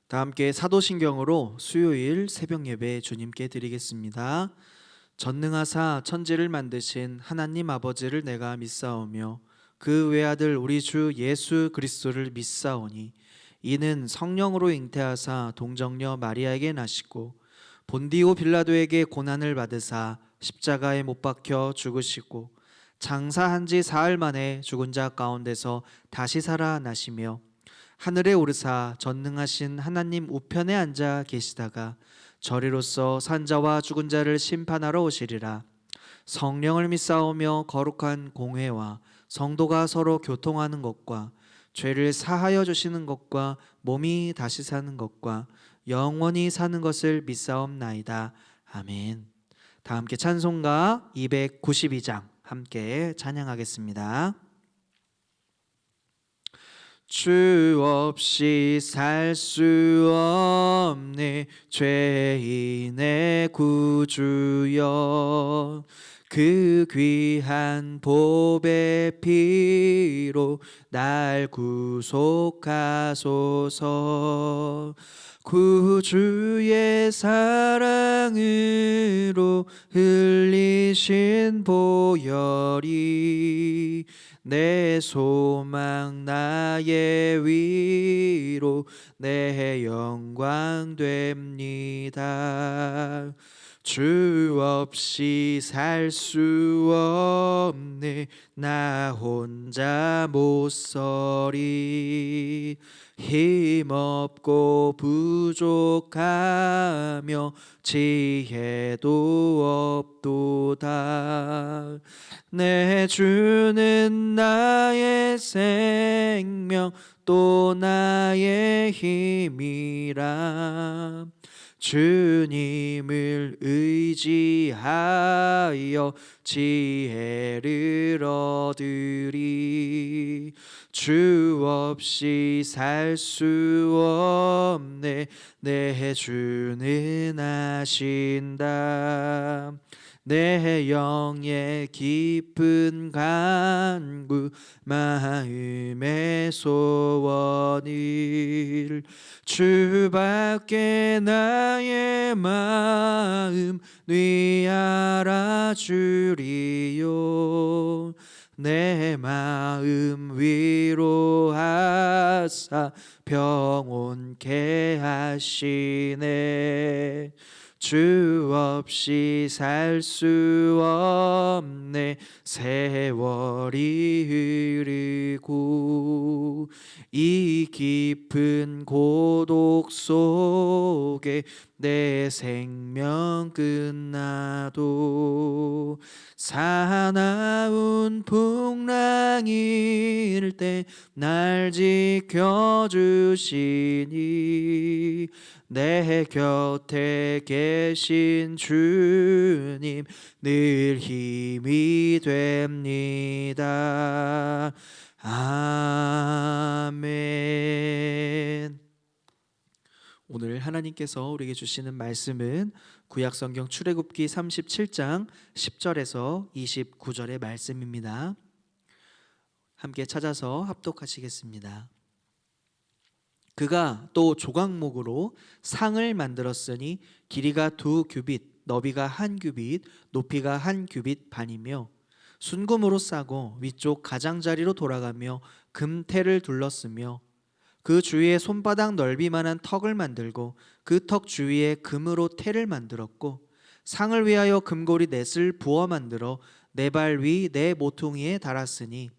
다 함께 사도신경으로 수요일 새벽 예배 주님께 드리겠습니다. 전능하사 천지를 만드신 하나님 아버지를 내가 믿사오며 그 외아들 우리 주 예수 그리스도를 믿사오니 이는 성령으로 잉태하사 동정녀 마리아에게 나시고 본디오 빌라도에게 고난을 받으사 십자가에 못 박혀 죽으시고 장사한 지 사흘 만에 죽은 자 가운데서 다시 살아나시며 하늘에 오르사 전능하신 하나님 우편에 앉아 계시다가 저리로서 산자와 죽은 자를 심판하러 오시리라. 성령을 믿사오며 거룩한 공회와 성도가 서로 교통하는 것과 죄를 사하여 주시는 것과 몸이 다시 사는 것과 영원히 사는 것을 믿사옵나이다. 아멘. 다 함께 찬송가 292장 함께 찬양하겠습니다. 주 없이 살 수 없네 죄인의 구주여, 그 귀한 보배 피로 날 구속하소서. 구주의 사랑으로 흘리신 보혈이 내 소망 나의 위로 내 영광 됩니다. 주 없이 살 수 없네 나 혼자 못 서리. 힘없고 부족하며 지혜도 없도다. 내 주는 나의 생명 또 나의 힘이라. 주님을 의지하여 지혜를 얻으리. 주 없이 살 수 없네 내 주는 아신다. 내 영의 깊은 간구 마음의 소원을 주밖에 나의 마음 네 알아주리요. 내 마음 위로하사 평온케 하시네. 주 없이 살 수 없네 세월이 흐르고 이 깊은 고독 속에 내 생명 끝나도 사나운 풍랑일 때 날 지켜주시니 내 곁에 계신 주님 늘 힘이 됩니다. 아멘. 오늘 하나님께서 우리에게 주시는 말씀은 구약성경 출애굽기 37장 10절에서 29절의 말씀입니다. 함께 찾아서 합독하시겠습니다. 그가 또 조각목으로 상을 만들었으니 길이가 2규빗, 너비가 1규빗, 높이가 1규빗 반이며 순금으로 싸고 위쪽 가장자리로 돌아가며 금테를 둘렀으며 그 주위에 손바닥 넓이만한 턱을 만들고 그 턱 주위에 금으로 테를 만들었고 상을 위하여 금고리 넷을 부어 만들어 네 발 위 네 모퉁이에 달았으니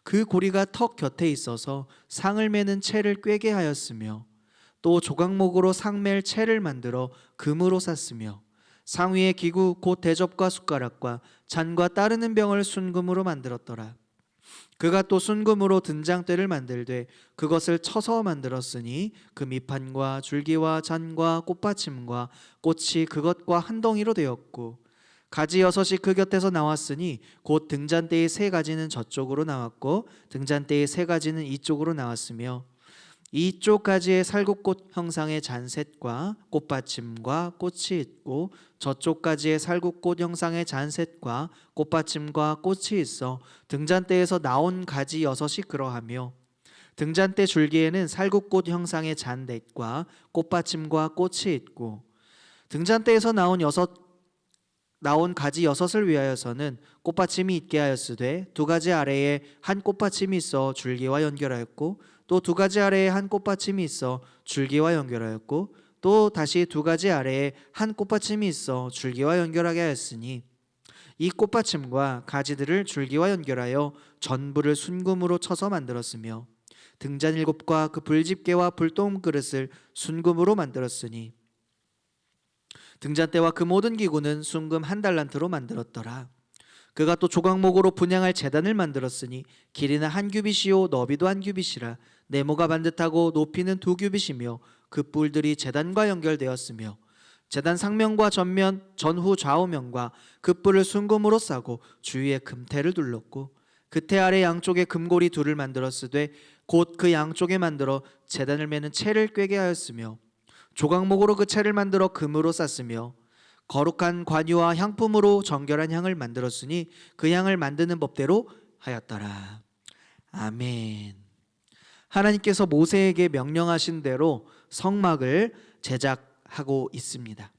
그 고리가 턱 곁에 있어서 상을 매는 채를 꿰게 하였으며 또 조각목으로 상맬 채를 만들어 금으로 쌌으며 상 위에 기구 곧 대접과 숟가락과 잔과 따르는 병을 순금으로 만들었더라. 그가 또 순금으로 등장대를 만들되 그것을 쳐서 만들었으니 그 밑판과 줄기와 잔과 꽃받침과 꽃이 그것과 한 덩이로 되었고 가지 6이 그 곁에서 나왔으니 곧 등잔대의 3가지는 저쪽으로 나왔고 등잔대의 3가지는 이쪽으로 나왔으며 이쪽 가지에 살구꽃 형상의 잔셋과 꽃받침과 꽃이 있고 저쪽 가지에 살구꽃 형상의 잔셋과 꽃받침과 꽃이 있어 등잔대에서 나온 가지 6이 그러하며 등잔대 줄기에는 살구꽃 형상의 잔넷과 꽃받침과 꽃이 있고 등잔대에서 나온 가지 6을 위하여서는 꽃받침이 있게 하였으되 2가지 아래에 한 꽃받침이 있어 줄기와 연결하였고 또 2가지 아래에 한 꽃받침이 있어 줄기와 연결하였고 또 다시 2가지 아래에 한 꽃받침이 있어 줄기와 연결하게 하였으니 이 꽃받침과 가지들을 줄기와 연결하여 전부를 순금으로 쳐서 만들었으며 등잔 7과 그 불집게와 불똥 그릇을 순금으로 만들었으니 등잔대와 그 모든 기구는 순금 1달란트로 만들었더라. 그가 또 조각목으로 분향할 제단을 만들었으니 길이는 1규빗이요 너비도 1규빗이라 네모가 반듯하고 높이는 2규빗이며 그 뿔들이 제단과 연결되었으며 제단 상면과 전면 전후 좌우면과 그 뿔을 순금으로 싸고 주위에 금태를 둘렀고 그 태 아래 양쪽에 금고리 2를 만들었으되 곧 그 양쪽에 만들어 제단을 매는 채를 꿰게 하였으며 조각목으로 그 채를 만들어 금으로 쌌으며 거룩한 관유와 향품으로 정결한 향을 만들었으니 그 향을 만드는 법대로 하였더라. 아멘. 하나님께서 모세에게 명령하신 대로 성막을 제작하고 있습니다.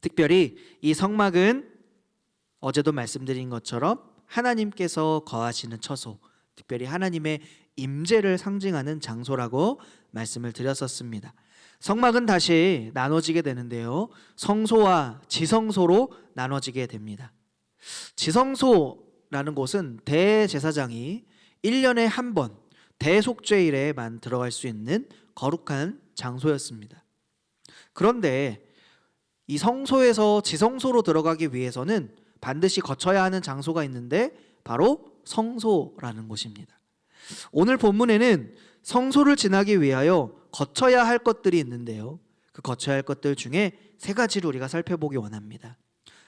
특별히 이 성막은 어제도 말씀드린 것처럼 하나님께서 거하시는 처소, 특별히 하나님의 임재를 상징하는 장소라고 말씀을 드렸었습니다. 성막은 다시 나눠지게 되는데요. 성소와 지성소로 나눠지게 됩니다. 지성소라는 곳은 대제사장이 1년에 한 번 대속죄일에만 들어갈 수 있는 거룩한 장소였습니다. 그런데 이 성소에서 지성소로 들어가기 위해서는 반드시 거쳐야 하는 장소가 있는데 바로 성소라는 곳입니다. 오늘 본문에는 성소를 지나기 위하여 거쳐야 할 것들이 있는데요. 그 거쳐야 할 것들 중에 3가지를 우리가 살펴보기 원합니다.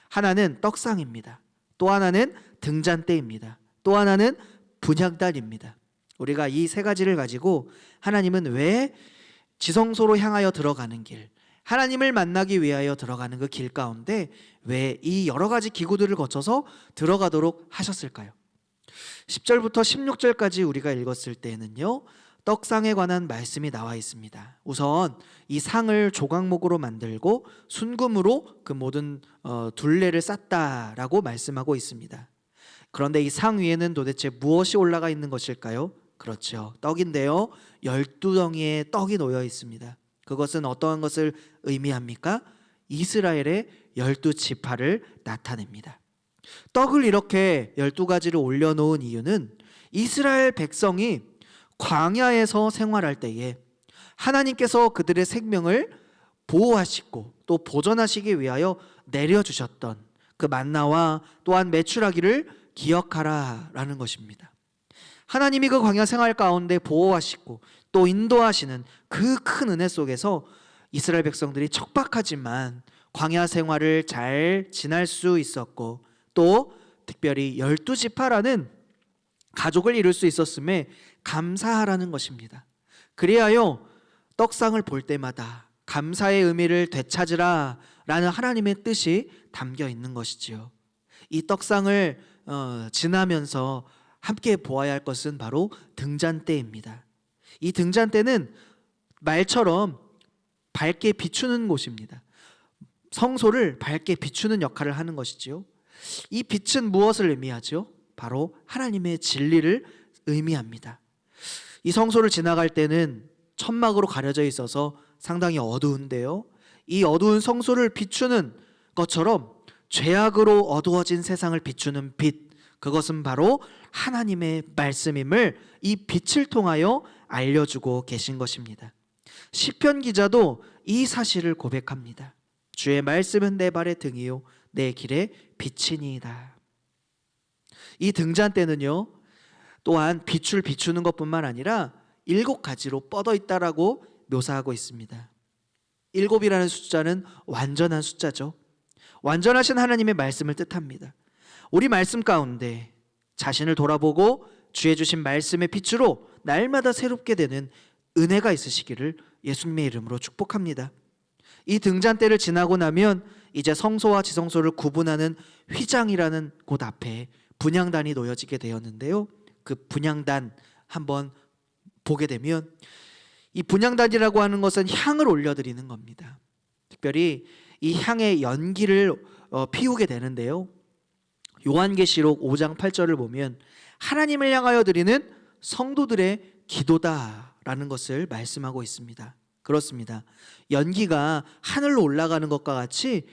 하나는 떡상입니다. 또 하나는 등잔대입니다. 또 하나는 분향단입니다. 우리가 이 3가지를 가지고 하나님은 왜 지성소로 향하여 들어가는 길, 하나님을 만나기 위하여 들어가는 그 길 가운데 왜 이 여러 가지 기구들을 거쳐서 들어가도록 하셨을까요? 10절부터 16절까지 우리가 읽었을 때는요, 떡상에 관한 말씀이 나와 있습니다. 우선 이 상을 조각목으로 만들고 순금으로 그 모든 둘레를 쌌다라고 말씀하고 있습니다. 그런데 이 상 위에는 도대체 무엇이 올라가 있는 것일까요? 그렇죠, 떡인데요. 12덩이의 떡이 놓여 있습니다. 그것은 어떠한 것을 의미합니까? 이스라엘의 12지파를 나타냅니다. 떡을 이렇게 12가지를 올려놓은 이유는 이스라엘 백성이 광야에서 생활할 때에 하나님께서 그들의 생명을 보호하시고 또 보존하시기 위하여 내려주셨던 그 만나와 또한 메추라기를 기억하라라는 것입니다. 하나님이 그 광야 생활 가운데 보호하시고 또 인도하시는 그 큰 은혜 속에서 이스라엘 백성들이 척박하지만 광야 생활을 잘 지날 수 있었고 또 특별히 12지파라는 가족을 이룰 수 있었음에 감사하라는 것입니다. 그리하여 떡상을 볼 때마다 감사의 의미를 되찾으라 라는 하나님의 뜻이 담겨 있는 것이지요. 이 떡상을 지나면서 함께 보아야 할 것은 바로 등잔대입니다. 이 등잔대는 말처럼 밝게 비추는 곳입니다. 성소를 밝게 비추는 역할을 하는 것이지요. 이 빛은 무엇을 의미하죠? 바로 하나님의 진리를 의미합니다. 이 성소를 지나갈 때는 천막으로 가려져 있어서 상당히 어두운데요, 이 어두운 성소를 비추는 것처럼 죄악으로 어두워진 세상을 비추는 빛, 그것은 바로 하나님의 말씀임을 이 빛을 통하여 알려주고 계신 것입니다. 시편 기자도 이 사실을 고백합니다. 주의 말씀은 내 발의 등이요 내 길의 빛이니이다. 이 등잔대는요, 또한 빛을 비추는 것뿐만 아니라 7가지로 뻗어 있다라고 묘사하고 있습니다. 7이라는 숫자는 완전한 숫자죠. 완전하신 하나님의 말씀을 뜻합니다. 우리 말씀 가운데 자신을 돌아보고 주의 주신 말씀의 빛으로 날마다 새롭게 되는 은혜가 있으시기를 예수님의 이름으로 축복합니다. 이 등잔대를 지나고 나면 이제 성소와 지성소를 구분하는 휘장이라는 곳 앞에 분향단이 놓여지게 되었는데요, 그 분향단 한번 보게 되면 이 분향단이라고 하는 것은 향을 올려드리는 겁니다. 특별히 이 향의 연기를 피우게 되는데요. 요한계시록 5장 8절을 보면 하나님을 향하여 드리는 성도들의 기도다라는 것을 말씀하고 있습니다. 그렇습니다. 연기가 하늘로 올라가는 것과 같이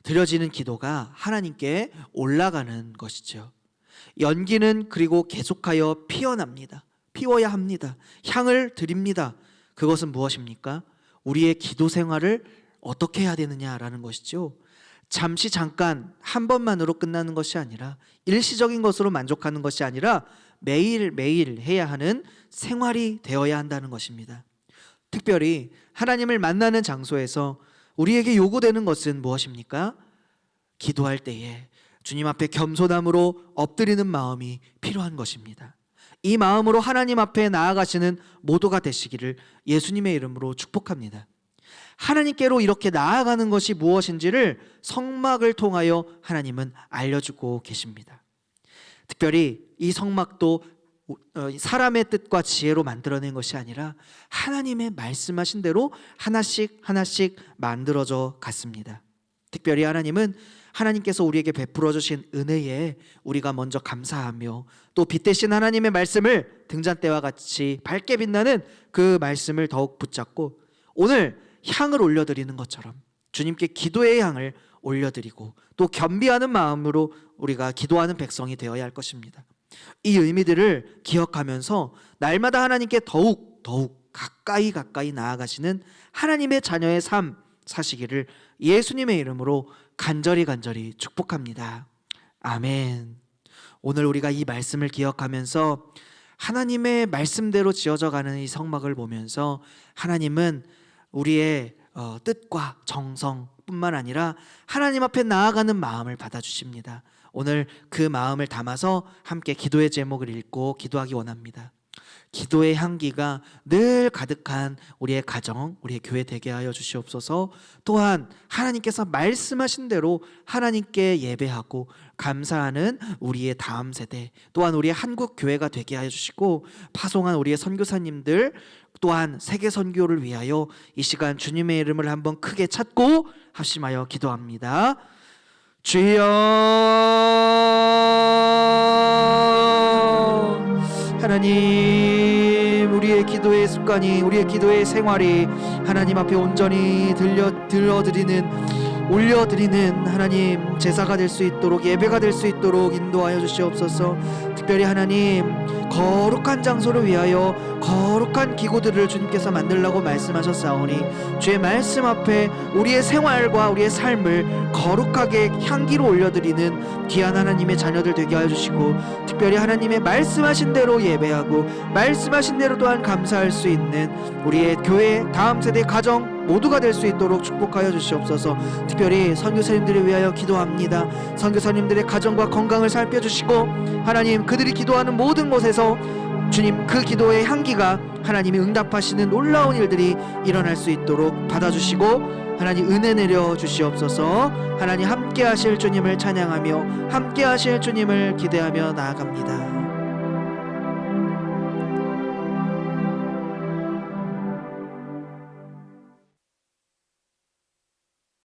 드려지는 기도가 하나님께 올라가는 것이죠. 연기는 그리고 계속하여 피어납니다. 피워야 합니다. 향을 드립니다. 그것은 무엇입니까? 우리의 기도 생활을 어떻게 해야 되느냐라는 것이죠. 잠시 잠깐 한 번만으로 끝나는 것이 아니라, 일시적인 것으로 만족하는 것이 아니라 매일매일 해야 하는 생활이 되어야 한다는 것입니다. 특별히 하나님을 만나는 장소에서 우리에게 요구되는 것은 무엇입니까? 기도할 때에 주님 앞에 겸손함으로 엎드리는 마음이 필요한 것입니다. 이 마음으로 하나님 앞에 나아가시는 모두가 되시기를 예수님의 이름으로 축복합니다. 하나님께로 이렇게 나아가는 것이 무엇인지를 성막을 통하여 하나님은 알려주고 계십니다. 특별히 이 성막도 사람의 뜻과 지혜로 만들어낸 것이 아니라 하나님의 말씀하신 대로 하나씩 하나씩 만들어져 갔습니다. 특별히 하나님께서 우리에게 베풀어 주신 은혜에 우리가 먼저 감사하며, 또 빛 대신 하나님의 말씀을 등잔대와 같이 밝게 빛나는 그 말씀을 더욱 붙잡고 오늘 향을 올려드리는 것처럼 주님께 기도의 향을 올려드리고 또 겸비하는 마음으로 우리가 기도하는 백성이 되어야 할 것입니다. 이 의미들을 기억하면서 날마다 하나님께 더욱 가까이 나아가시는 하나님의 자녀의 삶 사시기를 예수님의 이름으로 간절히 축복합니다. 아멘. 오늘 우리가 이 말씀을 기억하면서 하나님의 말씀대로 지어져 가는 이 성막을 보면서 하나님은 우리의 뜻과 정성뿐만 아니라 하나님 앞에 나아가는 마음을 받아주십니다. 오늘 그 마음을 담아서 함께 기도의 제목을 읽고 기도하기 원합니다. 기도의 향기가 늘 가득한 우리의 가정, 우리의 교회 되게 하여 주시옵소서. 또한 하나님께서 말씀하신 대로 하나님께 예배하고 감사하는 우리의 다음 세대, 또한 우리의 한국 교회가 되게 하여 주시고, 파송한 우리의 선교사님들, 또한 세계 선교를 위하여 이 시간 주님의 이름을 한번 크게 찾고 합심하여 기도합니다. 주여, 하나님, 우리의 기도의 습관이, 우리의 기도의 생활이 하나님 앞에 온전히 올려드리는 하나님 제사가 될 수 있도록, 예배가 될 수 있도록 인도하여 주시옵소서. 특별히 하나님, 거룩한 장소를 위하여 거룩한 기구들을 주님께서 만들라고 말씀하셨사오니 주의 말씀 앞에 우리의 생활과 우리의 삶을 거룩하게 향기로 올려드리는 귀한 하나님의 자녀들 되게 하여 주시고, 특별히 하나님의 말씀하신 대로 예배하고 말씀하신 대로 또한 감사할 수 있는 우리의 교회, 다음 세대, 가정 모두가 될 수 있도록 축복하여 주시옵소서. 특별히 선교사님들을 위하여 기도합니다. 선교사님들의 가정과 건강을 살펴주시고, 하나님, 그들이 기도하는 모든 곳에서 주님, 그 기도의 향기가 하나님이 응답하시는 놀라운 일들이 일어날 수 있도록 받아주시고, 하나님 은혜 내려 주시옵소서. 하나님 함께 하실 주님을 찬양하며 함께 하실 주님을 기대하며 나아갑니다.